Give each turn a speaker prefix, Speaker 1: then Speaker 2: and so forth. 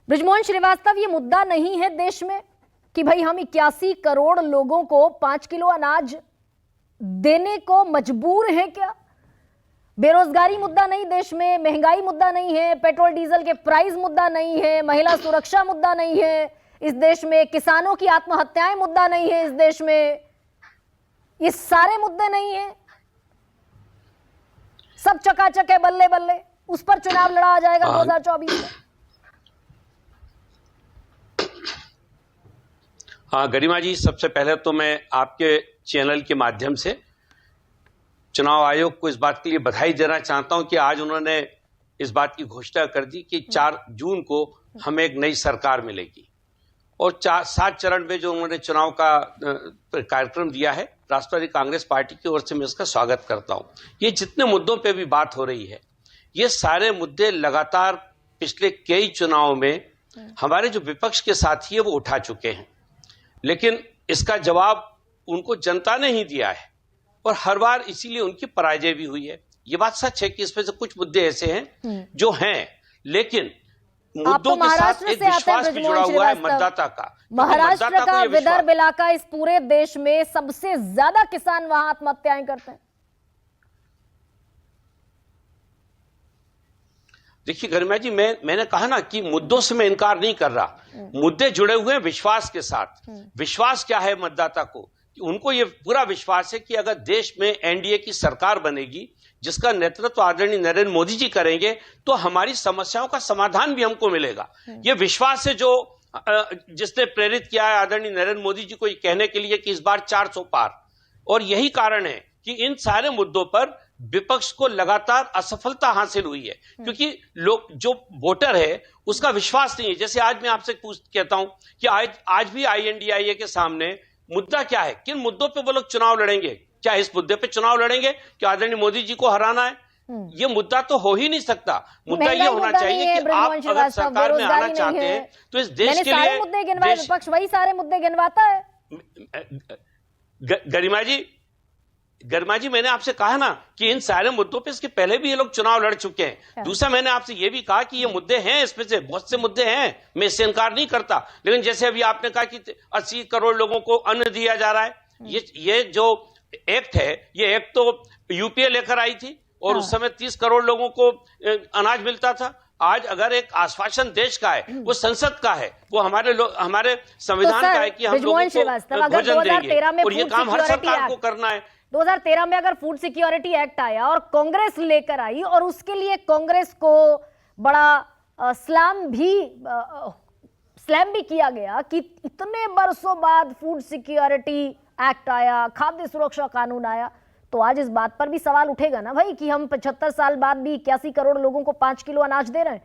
Speaker 1: बृजमोहन श्रीवास्तव, ये मुद्दा नहीं है देश में कि भाई हम 81 करोड़ लोगों को 5 किलो अनाज देने को मजबूर हैं क्या? बेरोजगारी मुद्दा नहीं देश में, महंगाई मुद्दा नहीं है, पेट्रोल डीजल के प्राइस मुद्दा नहीं है, महिला सुरक्षा मुद्दा नहीं है इस देश में, किसानों की आत्महत्याएं मुद्दा नहीं है इस देश में, ये सारे मुद्दे नहीं है, सब चकाचक है, बल्ले बल्ले, उस पर चुनाव लड़ा जाएगा 2024 में।
Speaker 2: हाँ गरिमा जी, सबसे पहले तो मैं आपके चैनल के माध्यम से चुनाव आयोग को इस बात के लिए बधाई देना चाहता हूं कि आज उन्होंने इस बात की घोषणा कर दी कि 4 जून को हमें एक नई सरकार मिलेगी और 7 चरण में जो उन्होंने चुनाव का कार्यक्रम दिया है, राष्ट्रवादी कांग्रेस पार्टी की ओर से मैं इसका स्वागत करता हूं। ये जितने मुद्दों पे भी बात हो रही है, ये सारे मुद्दे लगातार पिछले कई चुनावों में हमारे जो विपक्ष के साथी है वो उठा चुके हैं, लेकिन इसका जवाब उनको जनता ने ही दिया है और हर बार इसीलिए उनकी पराजय भी हुई है। ये बात सच है कि इसमें से कुछ मुद्दे ऐसे हैं जो हैं, लेकिन मुद्दों के साथ एक विश्वास भी जुड़ा हुआ है मतदाता का।
Speaker 1: महाराष्ट्र का, विदर्भ इलाका, इस पूरे देश में सबसे ज्यादा किसान वहां आत्महत्याएं करते हैं।
Speaker 2: देखिए गरिमा जी, मैंने कहा ना कि मुद्दों से मैं इनकार नहीं कर रहा, मुद्दे जुड़े हुए हैं विश्वास के साथ। विश्वास क्या है मतदाता को? कि उनको ये पूरा विश्वास है कि अगर देश में एनडीए की सरकार बनेगी जिसका नेतृत्व आदरणीय नरेंद्र मोदी जी करेंगे तो हमारी समस्याओं का समाधान भी हमको मिलेगा। ये विश्वास है जो जिसने प्रेरित किया है आदरणीय नरेंद्र मोदी जी को ये कहने के लिए कि इस बार 400 पार। और यही कारण है कि इन सारे मुद्दों पर विपक्ष को लगातार असफलता हासिल हुई है, क्योंकि लोग जो वोटर है उसका विश्वास नहीं है। जैसे आज मैं आपसे कहता हूं कि आज भी आईएनडीआईए के सामने मुद्दा क्या है, किन मुद्दों पे वो लोग चुनाव लड़ेंगे? क्या इस मुद्दे पे चुनाव लड़ेंगे कि आदरणीय मोदी जी को हराना है? ये मुद्दा तो हो ही नहीं सकता। मुद्दा ये होना चाहिए कि आप अगर सरकार में आना चाहते हैं तो इस देश के लिए
Speaker 1: मुद्दे गिनवाए, विपक्ष वही सारे मुद्दे गिनवाता है।
Speaker 2: गरिमा जी, मैंने आपसे कहा ना कि इन सारे मुद्दों पे इसके पहले भी ये लोग चुनाव लड़ चुके हैं। दूसरा, मैंने आपसे ये भी कहा कि ये मुद्दे हैं, इसमें से बहुत से मुद्दे हैं, मैं इससे इनकार नहीं करता। लेकिन जैसे अभी आपने कहा कि 80 करोड़ लोगों को अन्न दिया जा रहा है, ये जो एक्ट है, ये एक्ट तो यूपीए लेकर आई थी और उस समय 30 करोड़ लोगों को अनाज मिलता था। आज अगर एक आश्वासन देश का है, वो संसद का है, वो हमारे संविधान का है कि हम लोगों को भोजन देंगे और ये काम हर सरकार को करना है।
Speaker 1: 2013 में अगर फूड सिक्योरिटी एक्ट आया और कांग्रेस लेकर आई और उसके लिए कांग्रेस को बड़ा स्लैम भी किया गया कि इतने बरसों बाद फूड सिक्योरिटी एक्ट आया, खाद्य सुरक्षा कानून आया, तो आज इस बात पर भी सवाल उठेगा ना भाई कि हम 75 साल बाद भी 81 करोड़ लोगों को 5 किलो अनाज दे रहे हैं।